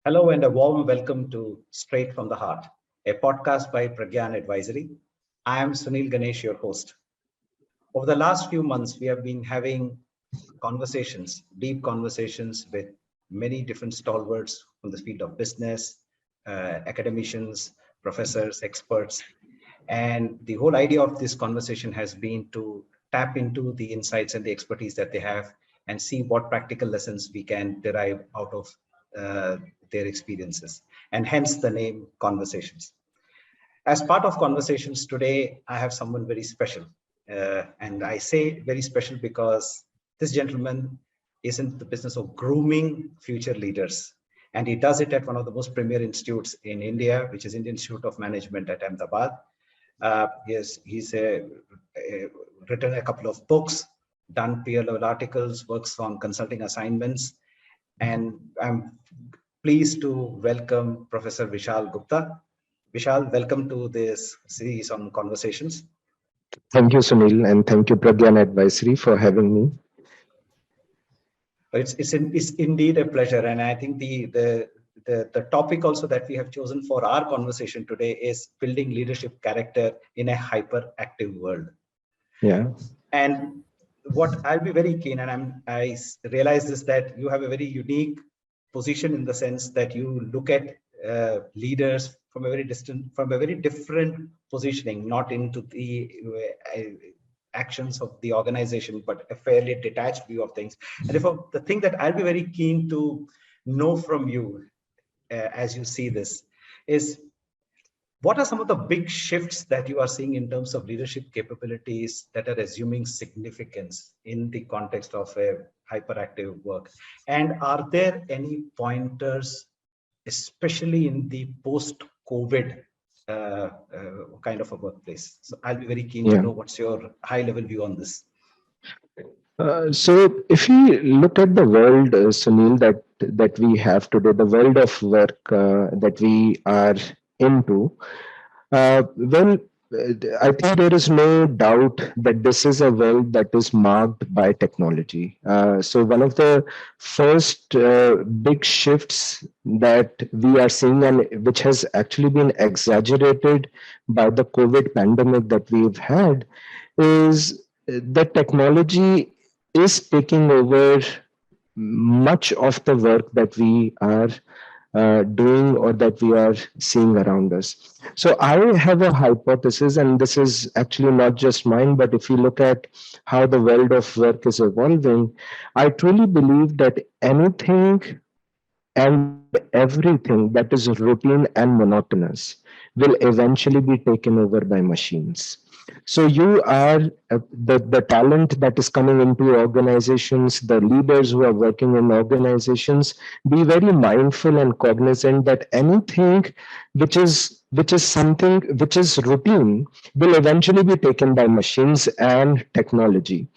Hello and a warm welcome to Straight from the Heart, a podcast by Pragyan Advisory. I am Sunil Ganesh, your host. Over the last few months, we have been having conversations, deep conversations with many different stalwarts from the field of business, academicians, professors, experts. And the whole idea of this conversation has been to tap into the insights and the expertise that they have and see what practical lessons we can derive out of uh, their experiences. And hence the name Conversations. As part of Conversations today, I have someone very special. And I say very special because this gentleman is in the business of grooming future leaders. And he does it at one of the most premier institutes in India, which is Indian Institute of Management at Ahmedabad. He's written a couple of books, done peer level articles, works on consulting assignments, and I'm pleased to welcome Professor Vishal Gupta. Vishal, welcome to this series on Conversations. Thank you, Sunil, and thank you, Pragyan Advisory, for having me. It's indeed a pleasure, and I think the topic also that we have chosen for our conversation today is building leadership character in a hyperactive world. Yeah. And what I'll be very keen, and I realize is that you have a very unique position in the sense that you look at leaders from a very different positioning, not into the actions of the organization, but a fairly detached view of things. And therefore, the thing that I'll be very keen to know from you as you see this is, what are some of the big shifts that you are seeing in terms of leadership capabilities that are assuming significance in the context of a hyperactive work? And are there any pointers, especially in the post-COVID kind of a workplace? So I'll be very keen to know what's your high-level view on this. So, if we look at the world, Sunil, that we have today, the world of work that we are into, well, I think there is no doubt that this is a world that is marked by technology. So, one of the first big shifts that we are seeing, and which has actually been exaggerated by the COVID pandemic that we've had, is that technology is taking over much of the work that we are doing or that we are seeing around us. So I have a hypothesis, and this is actually not just mine, but if you look at how the world of work is evolving, I truly believe that anything and everything that is routine and monotonous will eventually be taken over by machines. So you are the talent that is coming into organizations, the leaders who are working in organizations. Be very mindful and cognizant that anything which is something which is routine will eventually be taken by machines and technology.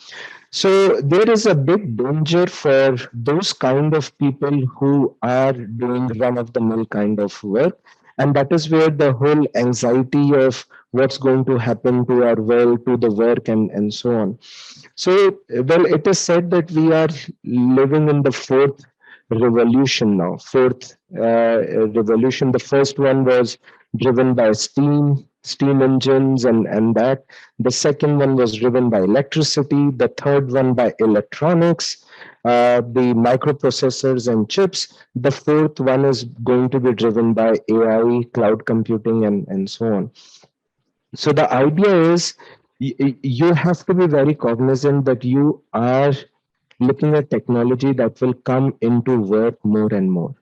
So there is a big danger for those kind of people who are doing run of the mill kind of work. And that is where the whole anxiety of what's going to happen to our world, to the work, and so on. So, well, it is said that we are living in the fourth revolution now. Fourth revolution. The first one was driven by steam engines, and that. The second one was driven by electricity. The third one by electronics, the microprocessors and chips. The fourth one is going to be driven by AI, cloud computing, and so on. So the idea is you have to be very cognizant that you are looking at technology that will come into work more and more.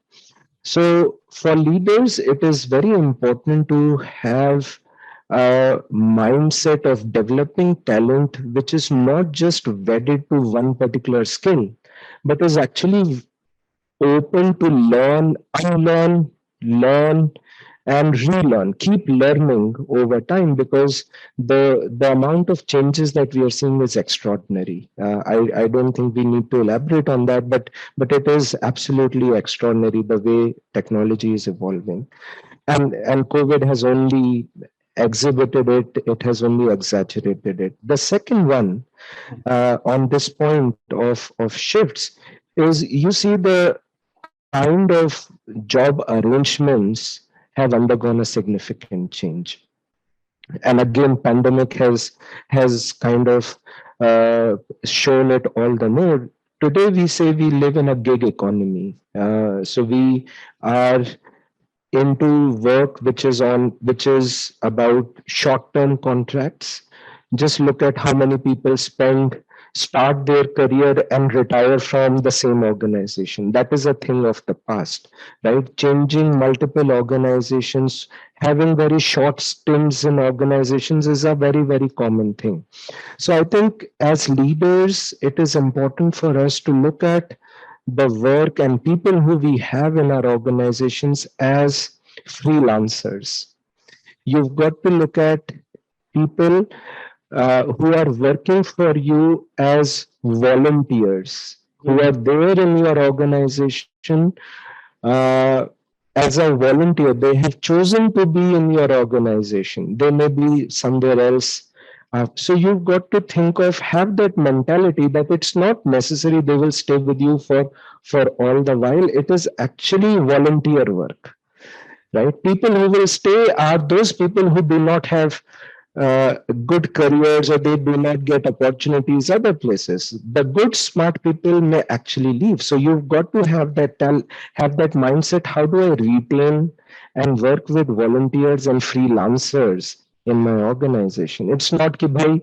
So for leaders, it is very important to have a mindset of developing talent which is not just wedded to one particular skill, but is actually open to learn, unlearn, learn, and relearn, keep learning over time, because the amount of changes that we are seeing is extraordinary. I don't think we need to elaborate on that, but it is absolutely extraordinary the way technology is evolving, and COVID has only exhibited it. It has only exaggerated it. The second one on this point of shifts is, you see, the kind of job arrangements have undergone a significant change. And again, pandemic has kind of shown it all the more. Today we say we live in a gig economy, so we are into work which is about short term contracts. Just look at how many people start their career and retire from the same organization. That is a thing of the past, right? Changing multiple organizations, having very short stints in organizations is a very, very common thing. So I think as leaders, it is important for us to look at the work and people who we have in our organizations as freelancers. You've got to look at people who are working for you as volunteers, who are there in your organization uh, as a volunteer. They have chosen to be in your organization. They may be somewhere else. So you've got to think of, have that mentality that it's not necessary they will stay with you for all the while. It is actually volunteer work, right? People who will stay are those people who do not have good careers, or they do not get opportunities other places. The good, smart people may actually leave. So you've got to have have that mindset. How do I retain and work with volunteers and freelancers in my organization? It's not कि भाई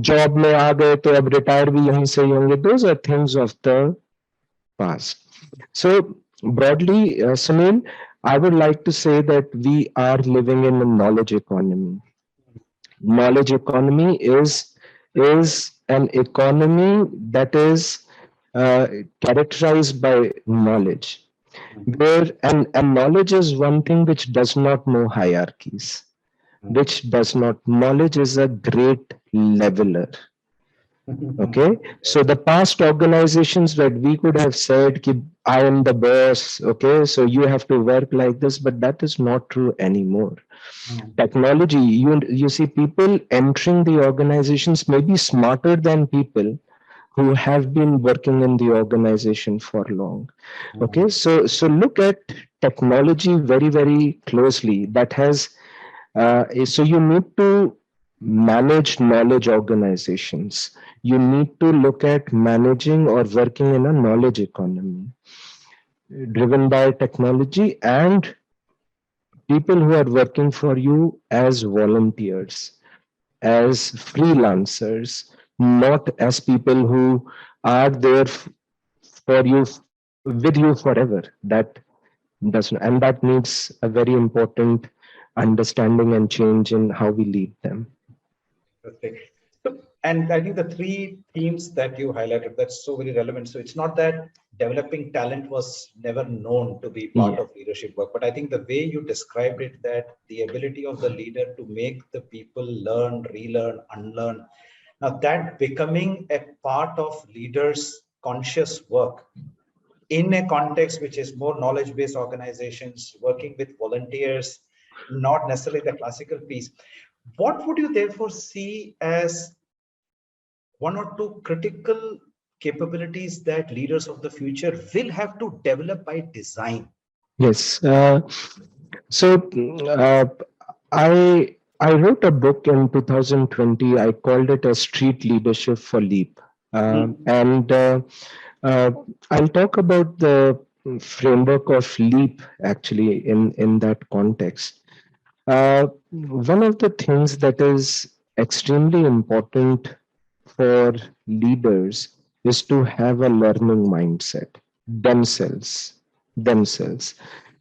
job में आ गए तो अब retire भी यहीं से ही होंगे. Those are things of the past. So, broadly, Sunil, I would like to say that we are living in a knowledge economy. Knowledge economy is an economy that is characterized by knowledge, where and knowledge is one thing which does not know hierarchies, which does not. Knowledge is a great leveler. Okay, so the past organizations that we could have said, ki, I am the boss, okay, so you have to work like this, but that is not true anymore. Technology, you see people entering the organizations may be smarter than people who have been working in the organization for long. Okay, so look at technology very, very closely. That has so you need to manage knowledge organizations. You need to look at managing or working in a knowledge economy driven by technology, and people who are working for you as volunteers, as freelancers, not as people who are there for you, with you forever. That doesn't, and that needs a very important understanding and change in how we lead them. Okay. So, and I think the three themes that you highlighted, that's so very relevant. So it's not that developing talent was never known to be part of leadership work, but I think the way you described it, that the ability of the leader to make the people learn, relearn, unlearn, now that becoming a part of leaders' conscious work in a context which is more knowledge-based organizations, working with volunteers, not necessarily the classical piece. What would you therefore see as one or two critical capabilities that leaders of the future will have to develop by design? Yes. So uh, I wrote a book in 2020. I called it a Street Leadership for Leap, and uh, I'll talk about the framework of Leap actually in that context. One of the things that is extremely important for leaders is to have a learning mindset themselves. Themselves.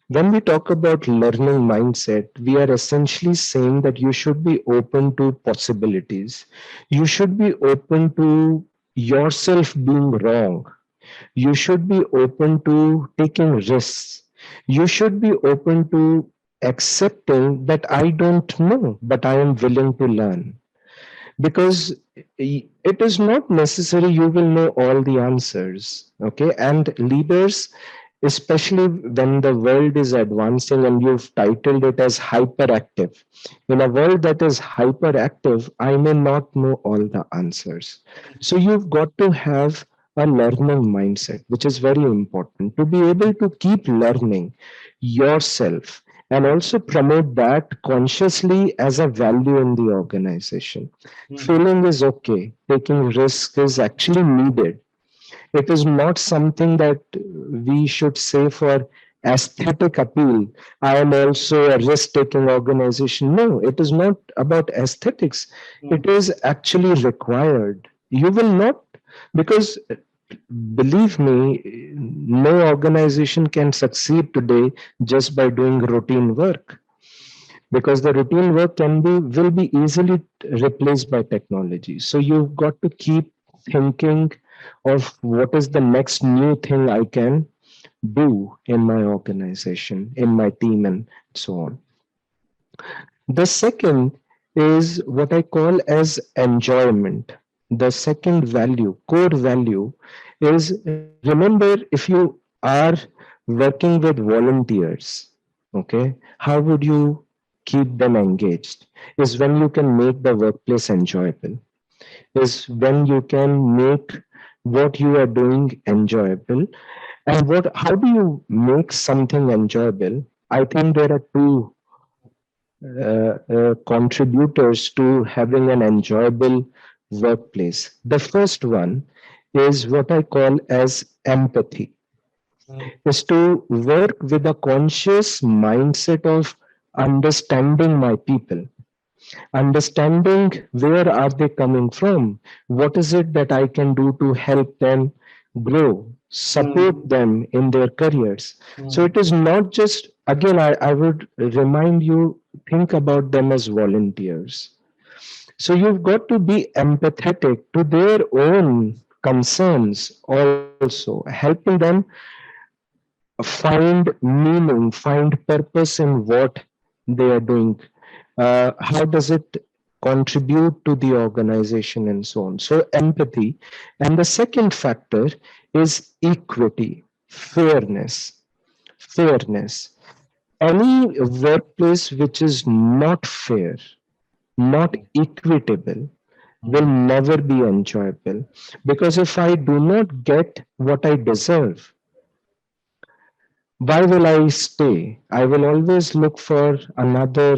When we talk about learning mindset, we are essentially saying that you should be open to possibilities. You should be open to yourself being wrong. You should be open to taking risks. You should be open to accepting that I don't know, but I am willing to learn. Because it is not necessary you will know all the answers. Okay. And leaders, especially when the world is advancing, and you've titled it as hyperactive. In a world that is hyperactive, I may not know all the answers. So you've got to have a learning mindset, which is very important to be able to keep learning yourself and also promote that consciously as a value in the organization. Hmm. Failing is okay, taking risk is actually needed. It is not something that we should say for aesthetic appeal. I am also a risk taking organization. No, it is not about aesthetics. It Hmm. is actually required. You will not, because believe me, no organization can succeed today just by doing routine work, because the routine work can be will be easily replaced by technology. So you've got to keep thinking of what is the next new thing I can do in my organization, in my team, and so on. The second is what I call as enjoyment. The second value, core value, is remember, if you are working with volunteers, okay, how would you keep them engaged? Is when you can make the workplace enjoyable, is when you can make what you are doing enjoyable. And what, how do you make something enjoyable? I think there are two contributors to having an enjoyable workplace. The first one is what I call as empathy, Hmm. is to work with a conscious mindset of understanding my people, understanding where are they coming from, what is it that I can do to help them grow, support Hmm. them in their careers. So Hmm. it is not just, again, I would remind you, think about them as volunteers. So you've got to be empathetic to their own concerns also, helping them find meaning, find purpose in what they are doing. How does it contribute to the organization and so on? So, empathy. And the second factor is equity, fairness. Fairness. Any workplace which is not fair, not equitable, will Hmm. never be enjoyable. Because if I do not get what I deserve, why will I stay? I will always look for another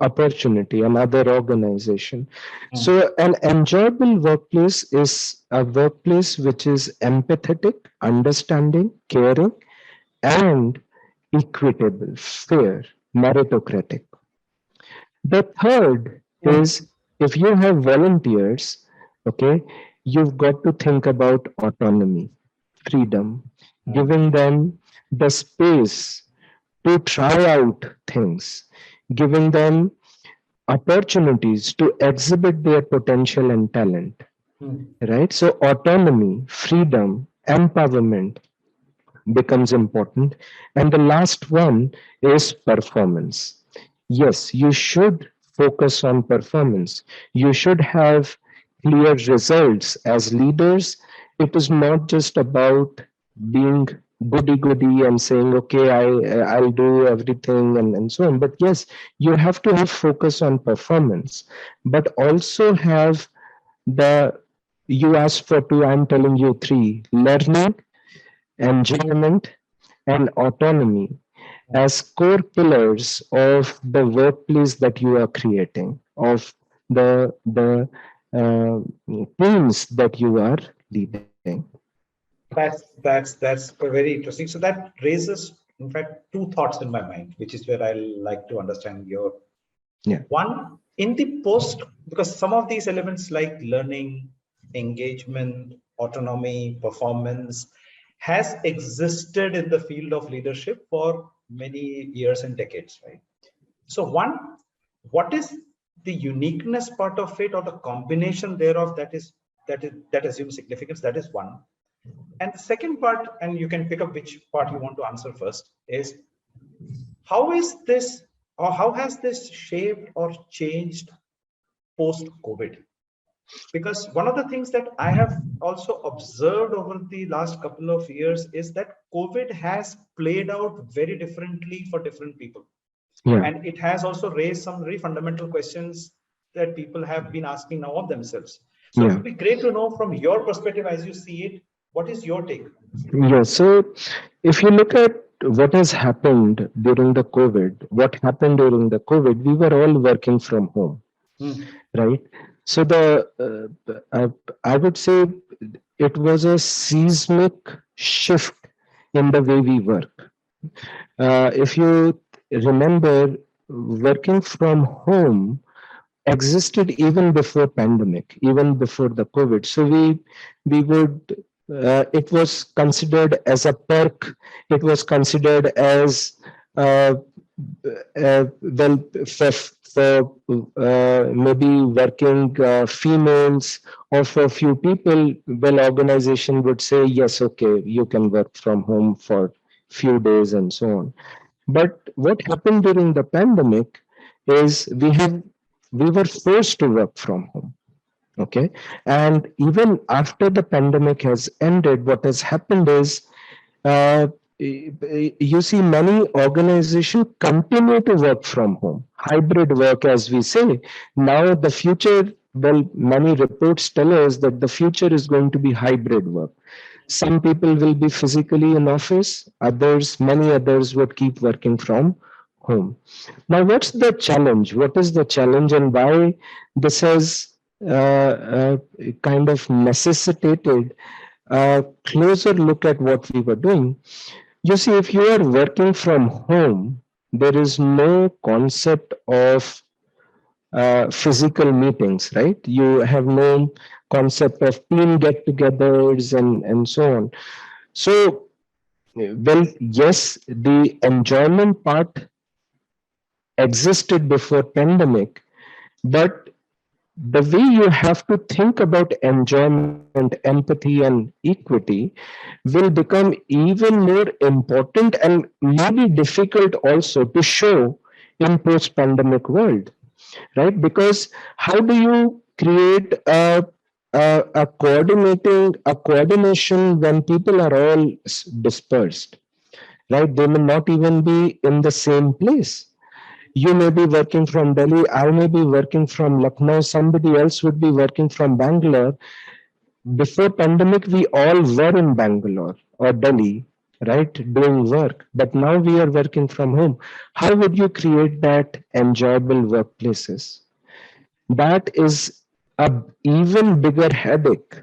opportunity, another organization. Hmm. So, an enjoyable workplace is a workplace which is empathetic, understanding, caring, and equitable, fair, meritocratic. The third Hmm. is, if you have volunteers, okay, you've got to think about autonomy, freedom, Hmm. giving them the space to try out things, giving them opportunities to exhibit their potential and talent, Hmm. right? So, autonomy, freedom, empowerment becomes important. And the last one is performance. Yes, you should focus on performance. You should have clear results as leaders. It is not just about being goody goody and saying, okay, I'll do everything and so on. But yes, you have to have focus on performance, but also have the, you asked for two, I'm telling you three: learning, enjoyment, and autonomy as core pillars of the workplace that you are creating, of the uh, teams that you are leading. That's very interesting. So that raises, in fact, two thoughts in my mind, which is where I like to understand your Yeah, one in the post, because some of these elements like learning, engagement, autonomy, performance has existed in the field of leadership for many years and decades, right? So one, what is the uniqueness part of it or the combination thereof that assumes significance? That is one. And the second part, and you can pick up which part you want to answer first, is how is this or how has this shaped or changed post COVID? Because one of the things that I have also observed over the last couple of years is that COVID has played out very differently for different people. yeah, And it has also raised some very fundamental questions that people have been asking now of themselves. So it Yeah. would be great to know from your perspective as you see it, what is your take on this? Yeah. So if you look at what has happened during the COVID, what happened during the COVID, we were all working from home, Hmm. right? So I would say it was a seismic shift in the way we work. If you remember, working from home existed even before pandemic, even before the COVID. So we would it was considered as a perk. It was considered as uh, well for maybe working females or for few people. Well, organization would say yes, okay, you can work from home for few days and so on. But what happened during the pandemic is we were forced to work from home. Okay. And even after the pandemic has ended, what has happened is uh, you see many organizations continue to work from home, hybrid work, as we say. Now, the future, well, many reports tell us that the future is going to be hybrid work. Some people will be physically in office, others, many others would keep working from home. Now, what's the challenge? What is the challenge, and why this has kind of necessitated a closer look at what we were doing? You see, if you are working from home, there is no concept of physical meetings, right? You have no concept of team get togethers and so on. So, well, yes, the enjoyment part existed before pandemic, but the way you have to think about enjoyment, empathy, and equity will become even more important and maybe difficult also to show in post-pandemic world, right? Because how do you create a coordination when people are all dispersed, right? They may not even be in the same place. You may be working from Delhi, I may be working from Lucknow, somebody else would be working from Bangalore. Before pandemic, we all were in Bangalore or Delhi, right, doing work. But now we are working from home. How would you create that enjoyable workplaces? That is a even bigger headache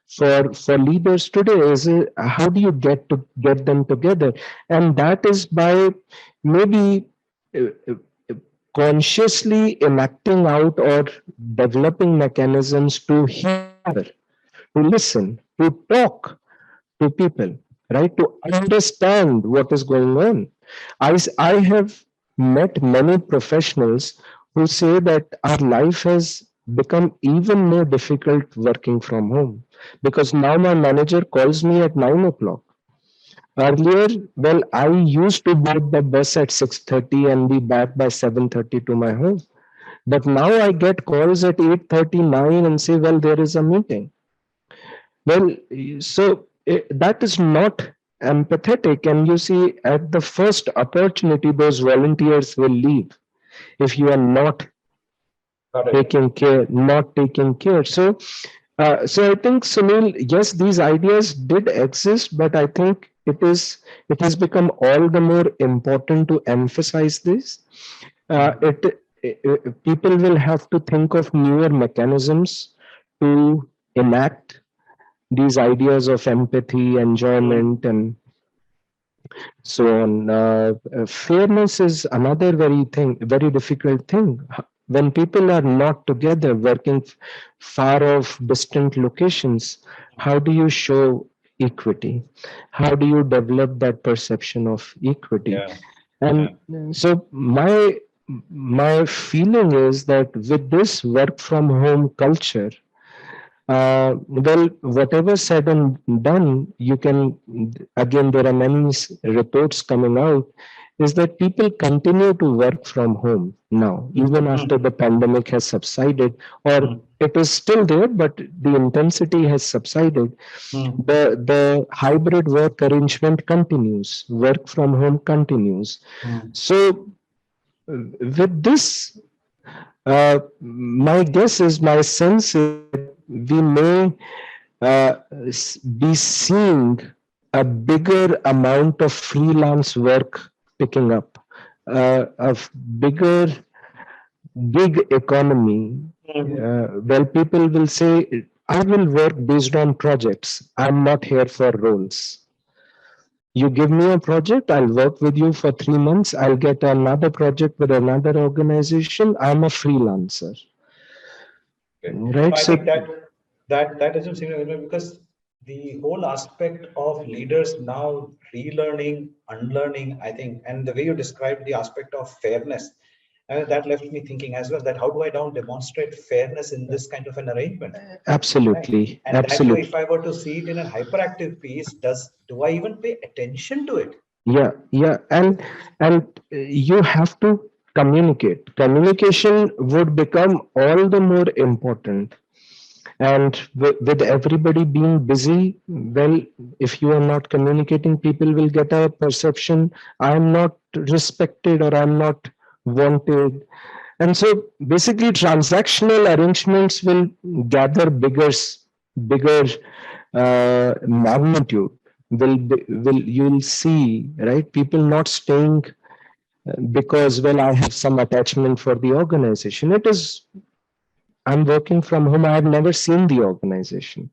for leaders today. Is how do you get them together? And that is by maybe uh, uh, consciously enacting out or developing mechanisms to hear, to listen, to talk to people, right? To understand what is going on. I have met many professionals who say that our life has become even more difficult working from home because now my manager calls me at 9 o'clock. Earlier, well, I used to board the bus at 6:30 and be back by 7:30 to my home. But now I get calls at 8:39 and say, well, there is a meeting. Well, so that is not empathetic. And you see, at the first opportunity, those volunteers will leave if you are not Got it. taking care, not taking care. So I think, Sunil, yes, these ideas did exist, but I think it has become all the more important to emphasize this. People will have to think of newer mechanisms to enact these ideas of empathy, Hmm. enjoyment, and so on. Fairness is another very difficult thing. When people are not together, working far off, distant locations, how do you show equity? How do you develop that perception of equity? Yeah. And Yeah. so my feeling is that with this work from home culture, well, whatever said and done, you can, again, there are many reports coming out, is that people continue to work from home now, even after Hmm. the pandemic has subsided, or Hmm. it is still there, but the intensity has subsided. Hmm. The hybrid work arrangement continues, work from home continues. Hmm. So, with this My guess is, my sense is that we may be seeing a bigger amount of freelance work picking up, a bigger gig economy, where people will say, I will work based on projects. I'm not here for roles. You give me a project, I'll work with you for 3 months. I'll get another project with another organization. I'm a freelancer, Okay. right? I So, think that doesn't seem to, because the whole aspect of leaders now relearning, unlearning, I think, and the way you described the aspect of fairness, that left me thinking as well, that how do I now demonstrate fairness in this kind of an arrangement, right? absolutely, And that too, absolutely. if I were to see it in a hyperactive piece, do I even pay attention to it? Yeah, yeah, and you have to communicate. Communication would become all the more important. And with everybody being busy, well, if you are not communicating, people will get a perception, I'm not respected or I'm not wanted. And so basically, transactional arrangements will gather bigger magnitude. Will You'll see, right? People not staying because, well, I have some attachment for the organization. It is, I'm working from home. I have never seen the organization,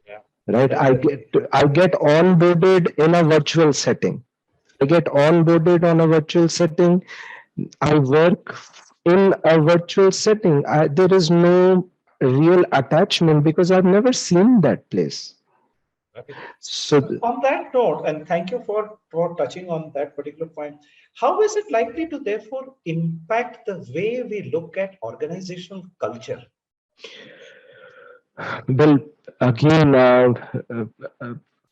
Yeah. right? I get onboarded in a virtual setting. I get onboarded on a virtual setting. I work in a virtual setting. There is no real attachment because I've never seen that place. Okay. So, On that note, and thank you for touching on that particular point, how is it likely to therefore impact the way we look at organizational culture? well, again, uh,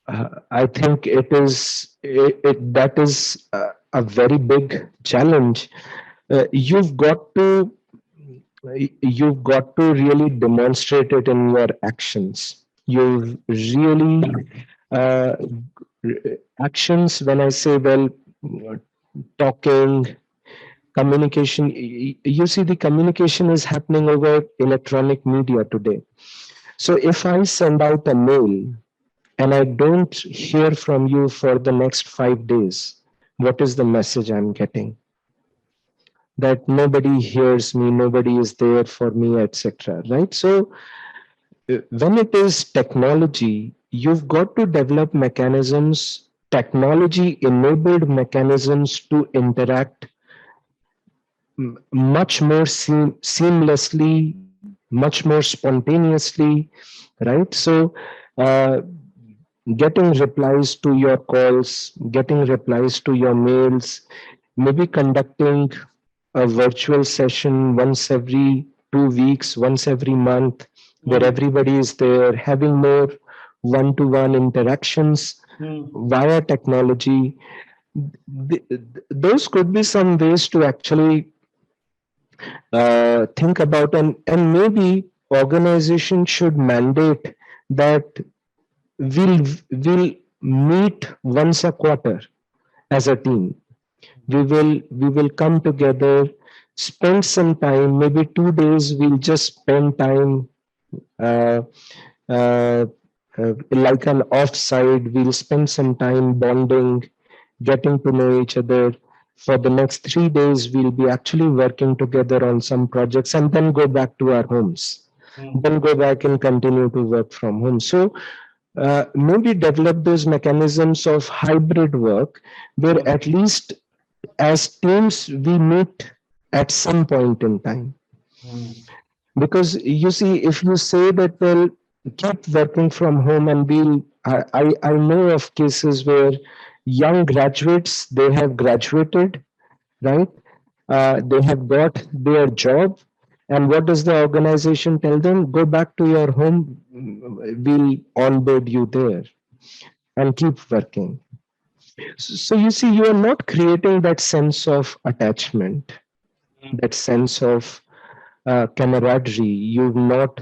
uh, I think that is a very big challenge. You've got to really demonstrate it in your actions. You really uh, actions. When I say, well, talking, communication. You see, the communication is happening over electronic media today. So if I send out a mail and I don't hear from you for the next 5 days, what is the message I'm getting? That nobody hears me, nobody is there for me, etc. Right? So when it is technology, you've got to develop mechanisms, technology enabled mechanisms to interact much more seamlessly, much more spontaneously, right? So, uh, getting replies to your calls, getting replies to your mails, maybe conducting a virtual session once every 2 weeks, once every month, where Mm, everybody is there, having more one to one interactions mm, via technology. Those could be some ways to actually think about, and maybe organization should mandate that we'll meet once a quarter as a team. We will come together, spend some time, maybe 2 days. We'll just spend time, uh, uh, like an offside. We'll spend some time bonding, getting to know each other. For the next 3 days, we'll be actually working together on some projects and then go back to our homes. mm, Then go back and continue to work from home. So, maybe develop those mechanisms of hybrid work where mm, at least as teams we meet at some point in time. mm, Because you see, if you say that, well, keep working from home and I know of cases where young graduates, they have graduated, right? They have got their job. And what does the organization tell them? Go back to your home, we'll onboard you there and keep working. So you see, you are not creating that sense of attachment, mm, that sense of camaraderie. You've not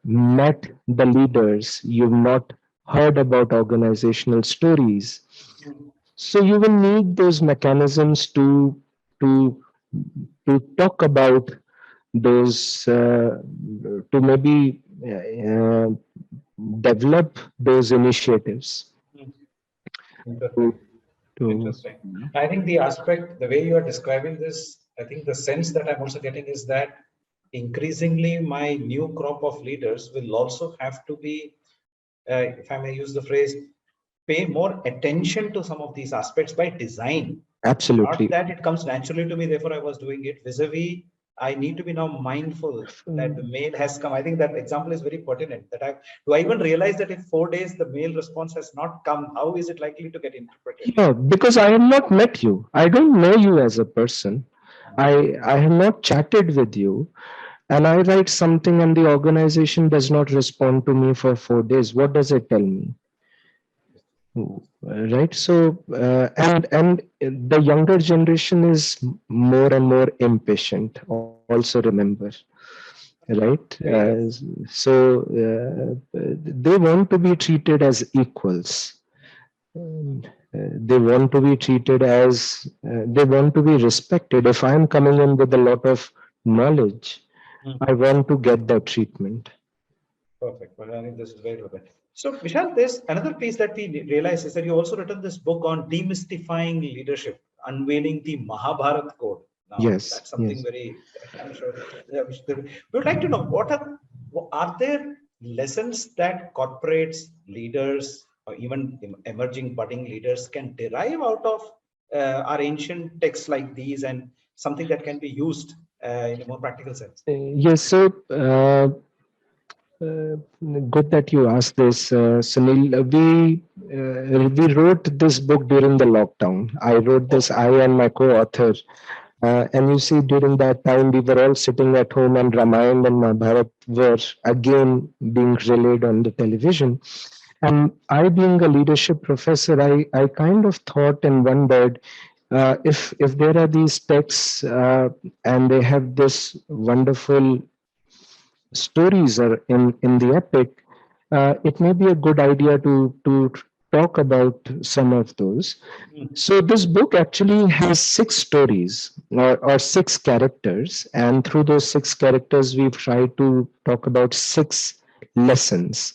met the leaders, you've not heard about organizational stories. mm, So you will need those mechanisms to to talk about those, to maybe develop those initiatives Hmm. to, Interesting. to Interesting. I think the aspect, the way you are describing this, I think the sense that I'm also getting is that increasingly my new crop of leaders will also have to be, if I may use the phrase, pay more attention to some of these aspects by design. Not absolutely. that it comes naturally to me, therefore I was doing it. Vis-a-vis, I need to be now mindful that the mail has come. I think that example is very pertinent. That I do I even realize that if 4 days the mail response has not come, how is it likely to get interpreted? Yeah, because I have not met you. I don't know you as a person. I have not chatted with you, and I write something and the organization does not respond to me for 4 days. What does it tell me? Right. So, and the younger generation is more and more impatient. Also, remember, right? Yes. They want to be treated as equals. They want to be treated as they want to be respected. If I'm coming in with a lot of knowledge, Hmm. I want to get that treatment. Perfect. Well, I think this is very relevant. So, Vishal, there's another piece that we realize is that you also written this book on demystifying leadership, unveiling the Mahabharata code. Now, Yes, that's something yes. very, I'm sure, we would like to know are there lessons that corporates, leaders, or even emerging budding leaders can derive out of our ancient texts like these and something that can be used in a more practical sense? Yes, so good that you asked this, Sunil. We wrote this book during the lockdown. I wrote this, Oh, I and my co-author. And you see, during that time, we were all sitting at home, and Ramayana and Mahabharata were again being relayed on the television. And I, being a leadership professor, I kind of thought and wondered if there are these texts and they have this wonderful stories are in the epic, it may be a good idea to talk about some of those. mm, So this book actually has six stories or six characters, and through those six characters, we've tried to talk about six lessons,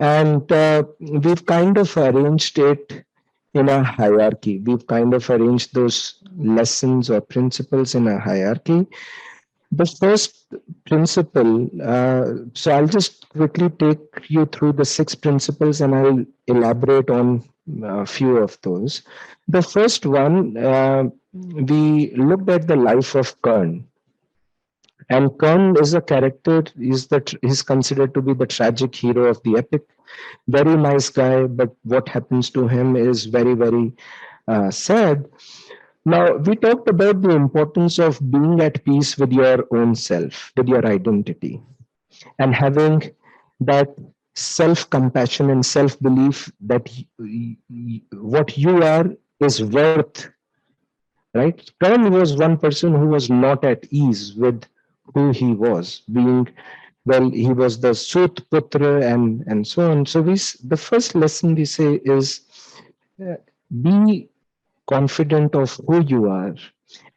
and we've kind of arranged it in a hierarchy. We've kind of arranged those lessons or principles in a hierarchy. The first principle, so I'll just quickly take you through the six principles and I'll elaborate on a few of those. The first one, we looked at the life of Kern. And Kern is a character, he's considered to be the tragic hero of the epic. Very nice guy, but what happens to him is very, very sad. Now, we talked about the importance of being at peace with your own self, with your identity, and having that self compassion and self belief that what you are is worth, right? Karan was one person who was not at ease with who he was, being, well, he was the Sut Putra and so on. So, the first lesson we say is be confident of who you are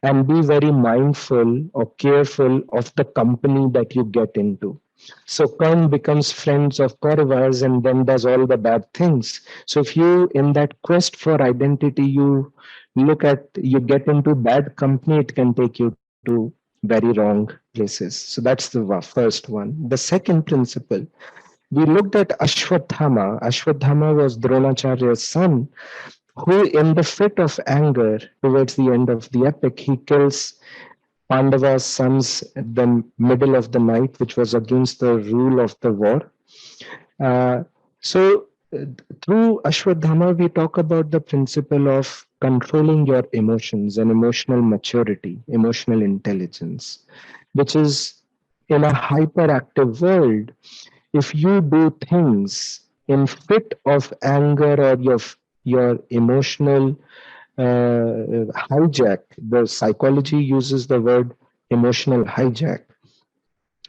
and be very mindful or careful of the company that you get into. So Kern becomes friends of Kauravas and then does all the bad things. So if you, in that quest for identity, you get into bad company, it can take you to very wrong places. So that's the first one. The second principle, we looked at Ashwatthama. Ashwatthama was Dronacharya's son, who, in the fit of anger towards the end of the epic, he kills Pandava's sons at the middle of the night, which was against the rule of the war. Uh, so, through Ashwadhama, we talk about the principle of controlling your emotions and emotional maturity, emotional intelligence, which is in a hyperactive world. If you do things in fit of anger or your emotional hijack, the psychology uses the word emotional hijack,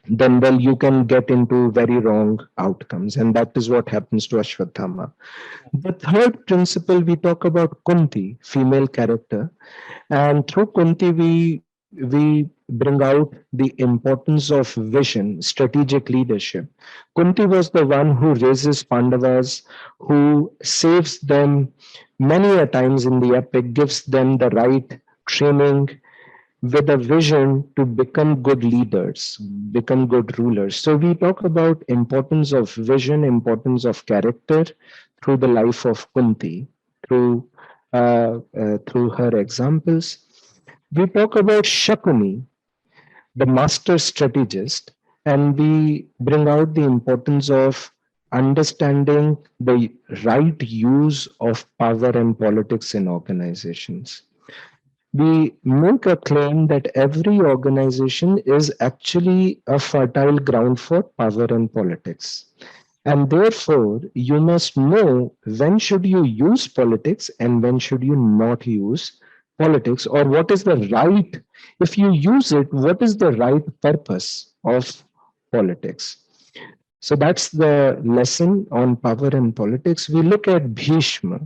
then well you can get into very wrong outcomes, and that is what happens to Ashwatthama. The third principle, we talk about Kunti, female character, and through Kunti we we bring out the importance of vision, strategic leadership. Kunti was the one who raises Pandavas, who saves them many a times in the epic, gives them the right training with a vision to become good leaders, become good rulers. So we talk about importance of vision, importance of character through the life of Kunti, through through her examples. We talk about Shakuni, the master strategist, and we bring out the importance of understanding the right use of power and politics in organizations. We make a claim that every organization is actually a fertile ground for power and politics. And therefore, you must know when should you use politics and when should you not use politics, or what is the right, if you use it, what is the right purpose of politics. So that's the lesson on power and politics. We look at Bhishma,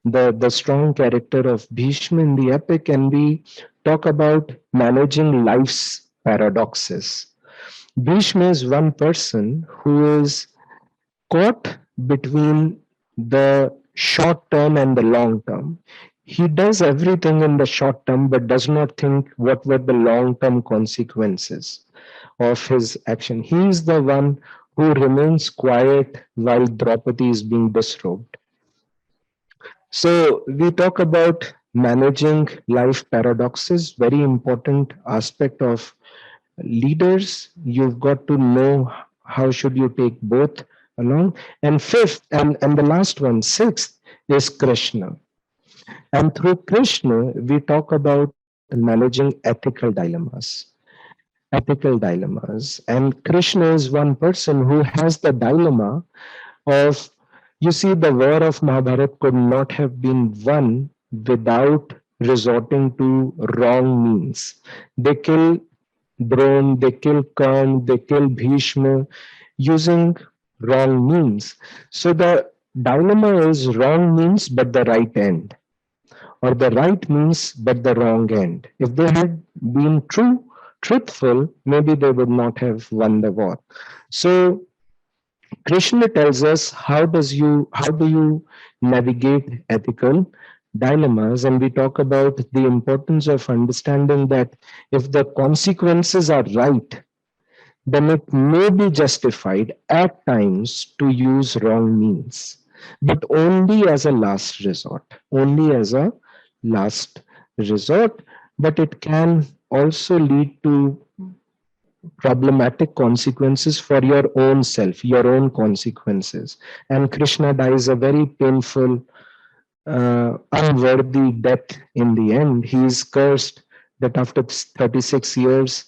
the strong character of Bhishma in the epic, and we talk about managing life's paradoxes. Bhishma is one person who is caught between the short term and the long term. He does everything in the short term but does not think what were the long term consequences of his action. He is the one who remains quiet while Draupadi is being disrobed. So we talk about managing life paradoxes, very important aspect of leaders. You've got to know how should you take both along. And fifth, and the last one, sixth, is Krishna. And through Krishna, we talk about managing ethical dilemmas. Ethical dilemmas. And Krishna is one person who has the dilemma of, you see, the war of Mahabharata could not have been won without resorting to wrong means. They kill Drone, they kill Karn, they kill Bhishma using wrong means. So the dilemma is wrong means but the right end, or the right means but the wrong end. If they had been truthful, maybe they would not have won the war. So Krishna tells us how do you navigate ethical dilemmas, and we talk about the importance of understanding that if the consequences are right, then it may be justified at times to use wrong means, but only as a last resort, only as a last resort. But it can also lead to problematic consequences for your own self, your own consequences. And Krishna dies a very painful, unworthy death in the end. He is cursed that after 36 years,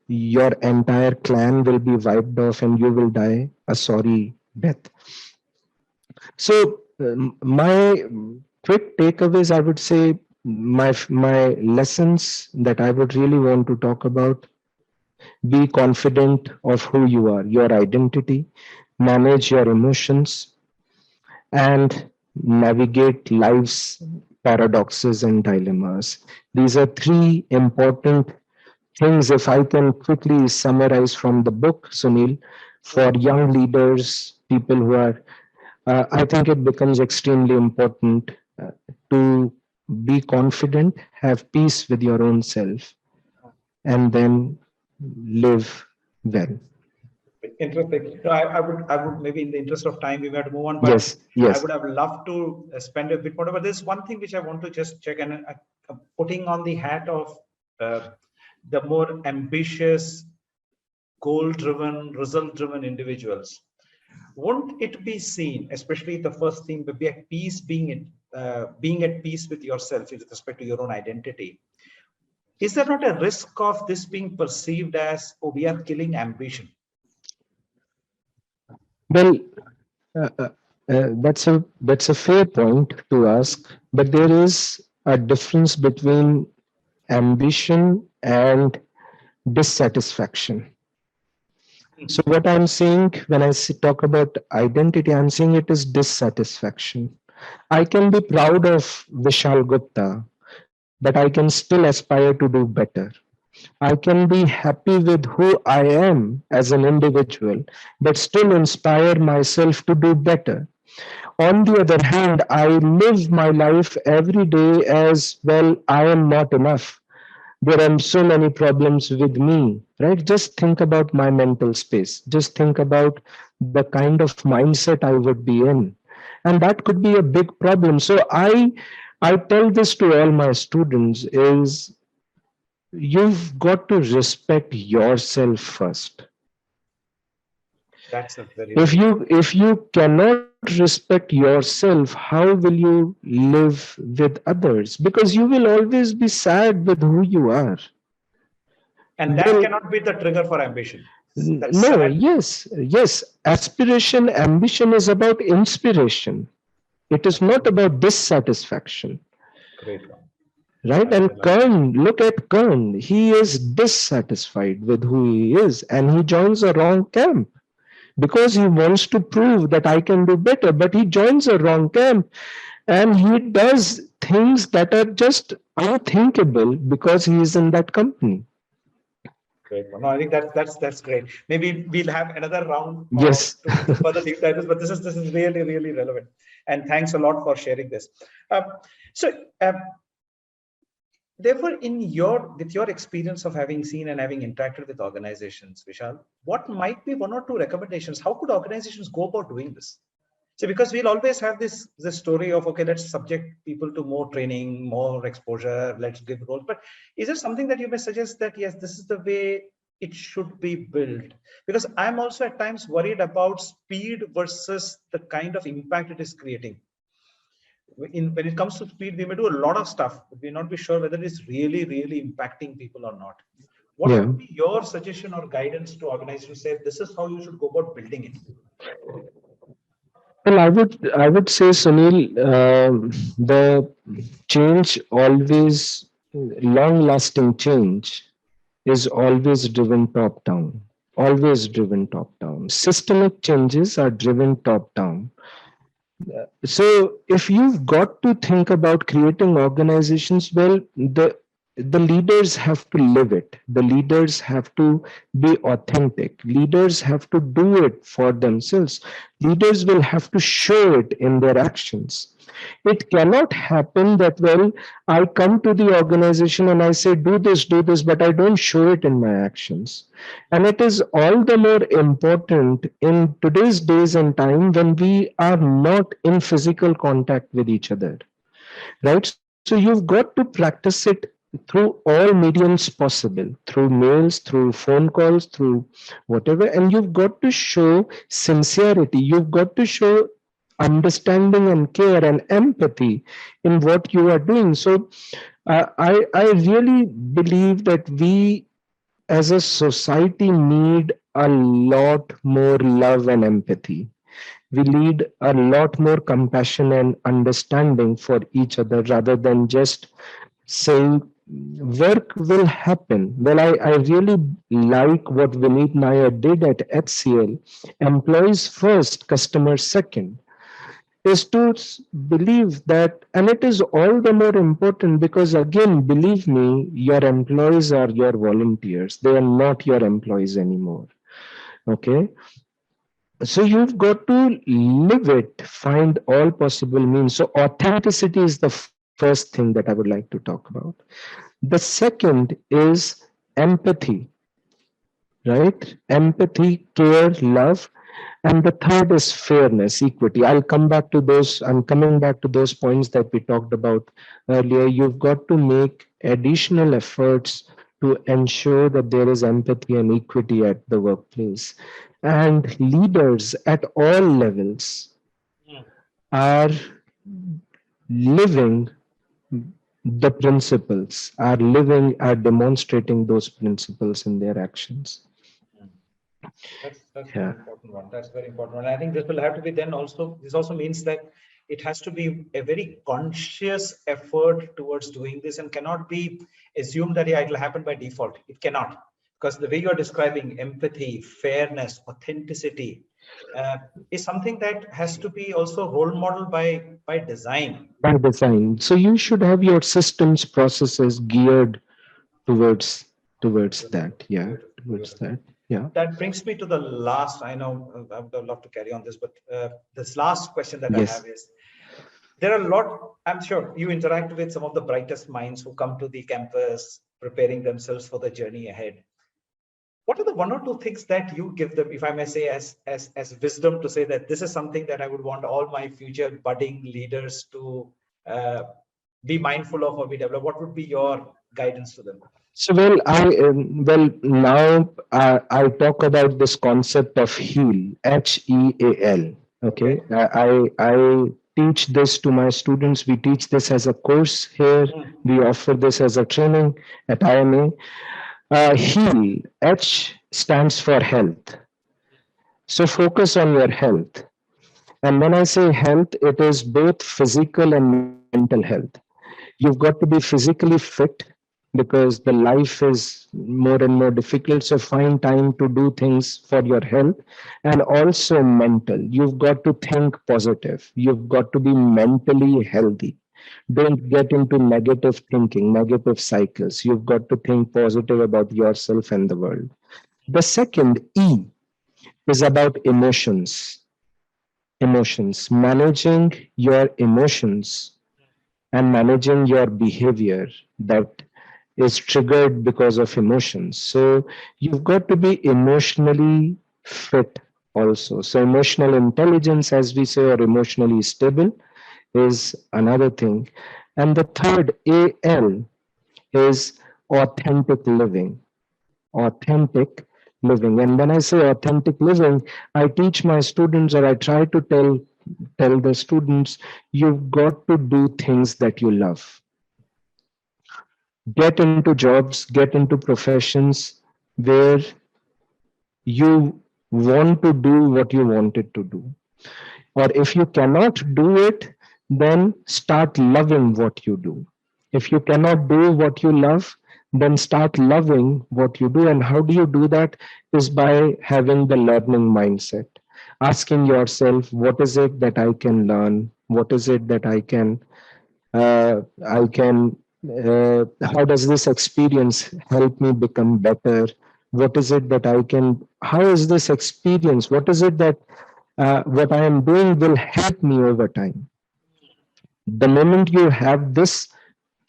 your entire clan will be wiped off and you will die a sorry death. So, my quick takeaways, I would say, my lessons that I would really want to talk about: be confident of who you are, your identity, manage your emotions, and navigate life's paradoxes and dilemmas. These are three important things, if I can quickly summarize from the book, Sunil, for young leaders, people who are, I think it becomes extremely important to be confident, have peace with your own self, and then live well. Interesting. No, I would maybe in the interest of time, we have to move on, but Yes, I yes. would have loved to spend a bit more. But there's one thing which I want to just check, and putting on the hat of uh, the more ambitious, goal-driven, result-driven individuals. Won't it be seen, especially the first thing, to be at peace, being at peace with yourself with respect to your own identity? Is there not a risk of this being perceived as, oh, we are killing ambition? Well, that's a fair point to ask, but there is a difference between ambition and dissatisfaction. So what I'm saying when talk about identity, I'm saying it is dissatisfaction. I can be proud of Vishal Gupta, but I can still aspire to do better. I can be happy with who I am as an individual, but still inspire myself to do better. On the other hand, I live my life every day as well, I am not enough. There are so many problems with me, right? Just think about my mental space. Just think about the kind of mindset I would be in. And that could be a big problem. So I tell this to all my students is you've got to respect yourself first. That's a very, if very you if you cannot respect yourself, how will you live with others? Because you will always be sad with who you are. and that Well, cannot be the trigger for ambition. That no, sad. yes, aspiration, ambition is about inspiration. It is not Absolutely. about dissatisfaction. Great one. Right? I And love it. Kern, look at Kern. He is dissatisfied with who he is and he joins a wrong camp because he wants to prove that I can do better. But he joins a wrong camp and he does things that are just unthinkable because he is in that company. Great one. No, I think that's great. Maybe we'll have another round Yes. to further deep dive this, but this is really, really relevant. And thanks a lot for sharing this. Um, so therefore, with your experience of having seen and having interacted with organizations, Vishal, what might be one or two recommendations? How could organizations go about doing this? So because we'll always have this story of, okay, let's subject people to more training, more exposure, let's give roles. But is there something that you may suggest that, yes, this is the way it should be built? Because I'm also at times worried about speed versus the kind of impact it is creating. When it comes to speed, we may do a lot of stuff, but we may not be sure whether it's really, really impacting people or not. What Yeah. would be your suggestion or guidance to organizations, say this is how you should go about building it? Well, I would say, Sunil, the change always, long-lasting change is always driven top down. Always driven top down. Systemic changes are driven top down. So if you've got to think about creating organizations, well, the leaders have to live it. The leaders have to be authentic. Leaders have to do it for themselves. Leaders will have to show it in their actions. It cannot happen that, well, I come to the organization and I say, do this, but I don't show it in my actions. And it is all the more important in today's days and time when we are not in physical contact with each other, right? So you've got to practice it through all mediums possible, through mails, through phone calls, through whatever. And you've got to show sincerity. You've got to show understanding and care and empathy in what you are doing. So I really believe that we as a society need a lot more love and empathy. We need a lot more compassion and understanding for each other rather than just saying work will happen. Well, I really like what Vineet Nair did at HCL. Employees first, customers second, is to believe that, and it is all the more important because, again, believe me, your employees are your volunteers. They are not your employees anymore. Okay. So you've got to live it, find all possible means. So authenticity is the first thing that I would like to talk about. The second is empathy, right? Empathy, care, love. And the third is fairness, equity. I'll come back to those. I'm coming back to those points that we talked about earlier. You've got to make additional efforts to ensure that there is empathy and equity at the workplace. And leaders at all levels are living the principles, are living, are demonstrating those principles in their actions. That's very Yeah. important one. That's very important one. I think this will have to be then also. This also means that it has to be a very conscious effort towards doing this, and cannot be assumed that, yeah, it will happen by default. It cannot, because the way you are describing empathy, fairness, authenticity. is something that has to be also role model by design. By design. So you should have your systems, processes geared towards that. Yeah, Beautiful, towards beautiful. that. Yeah. That brings me to the last. I know I would love to carry on this, but this last question that I Yes. have is: there are a lot. I'm sure you interact with some of the brightest minds who come to the campus, preparing themselves for the journey ahead. What are the one or two things that you give them, if I may say, as wisdom to say that this is something that I would want all my future budding leaders to be mindful of or be developed? What would be your guidance to them? So now I talk about this concept of heal, HEAL. Okay, Okay. I teach this to my students. We teach this as a course here. Mm. We offer this as a training at IMA. Heal, H stands for health. So focus on your health. And when I say health, it is both physical and mental health. You've got to be physically fit because the life is more and more difficult. So find time to do things for your health, and also mental. You've got to think positive. You've got to be mentally healthy. Don't get into negative thinking, negative cycles. You've got to think positive about yourself and the world. The second E is about emotions. Emotions, managing your emotions and managing your behavior that is triggered because of emotions. So you've got to be emotionally fit also. So emotional intelligence, as we say, or emotionally stable is another thing. And the third, AL, is authentic living. Authentic living. And when I say authentic living, I teach my students, or I try to tell the students, you've got to do things that you love. Get into jobs, get into professions where you want to do what you wanted to do. Or if you cannot do it, then start loving what you do. If you cannot do what you love, then start loving what you do. And how do you do that? Is by having the learning mindset. Asking yourself, what is it that I can learn? What is it that I can, how does this experience help me become better? What is it that I can, how is this experience? What is it that what I am doing will help me over time? The moment you have this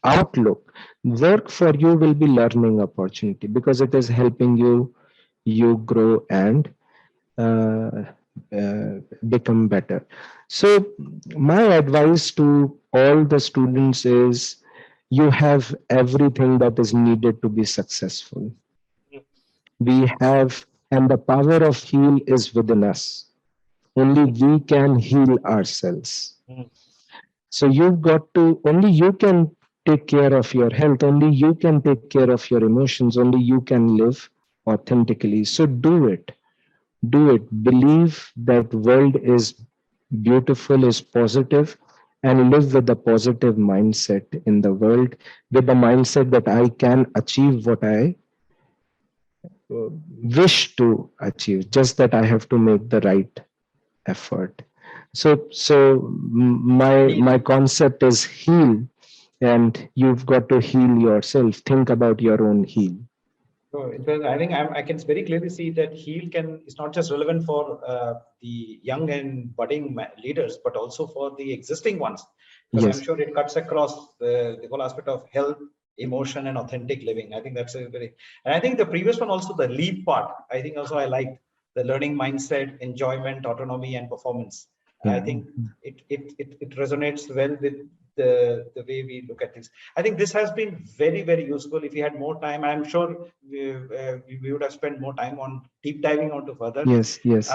outlook, work for you will be learning opportunity because it is helping you grow and uh, become better. So my advice to all the students is you have everything that is needed to be successful. We have, and the power of heal is within us. Only we can heal ourselves. Mm. So you've got to, only you can take care of your health, only you can take care of your emotions, only you can live authentically. So do it. Do it. Believe that world is beautiful, is positive, and live with a positive mindset in the world, with the mindset that I can achieve what I wish to achieve, just that I have to make the right effort. So my concept is heal, and you've got to heal yourself. Think about your own heal. So I think I can very clearly see that heal can is not just relevant for the young and budding leaders, but also for the existing ones, because I'm Yes. sure it cuts across the whole aspect of health, emotion, and authentic living. I think that's a very, and I think the previous one also, the leap part. I think also I liked the learning mindset, enjoyment, autonomy, and performance. I Yeah. think it resonates well with the way we look at things. I think this has been very, very useful. If we had more time, I'm sure we would have spent more time on deep diving onto further. Yes. Yes.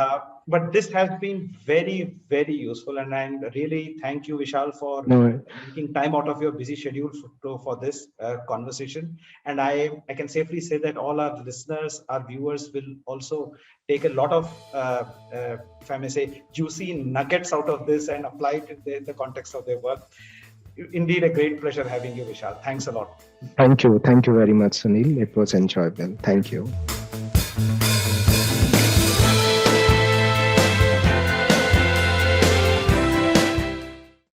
But this has been very, very useful. And I really thank you, Vishal, for No. making time out of your busy schedule for this conversation. And I can safely say that all our listeners, our viewers will also take a lot of, if I may say, juicy nuggets out of this and apply it in the context of their work. Indeed, a great pleasure having you, Vishal. Thanks a lot. Thank you. Thank you very much, Sunil. It was enjoyable. Thank you.